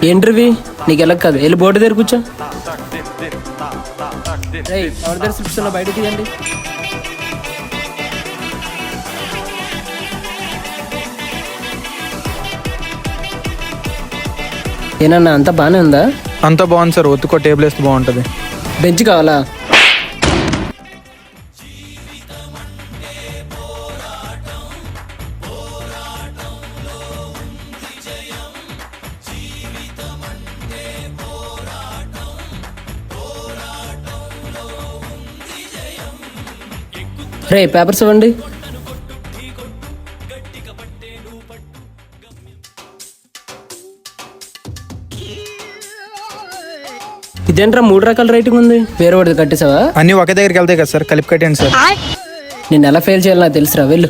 ఏంటవి నీకు ఎలా కాదు, వెళ్ళి బోర్డు దగ్గర కూర్చో. ఎవరి దగ్గర స్లిప్స్ ఉన్నా బయట తీయండి. ఏనన్నా అంతా బాగానే ఉందా? అంతా బాగుంది సార్, ఒత్తుకో టేబుల్ వేస్తే బాగుంటుంది. బెంచ్ కావాలా? రే పేపర్స్ ఇవ్వండి. ఇదేంట్రా 3 రకాల రైటింగ్ ఉంది, వేరే వాడిది కట్టేసావా? అన్నీ ఒకే దగ్గరికి వెళ్తాయి కదా సార్, కలిపి కట్టండి సార్. నేను ఎలా ఫెయిల్ చేయాలి నాకు తెలుసురా, వెళ్ళు.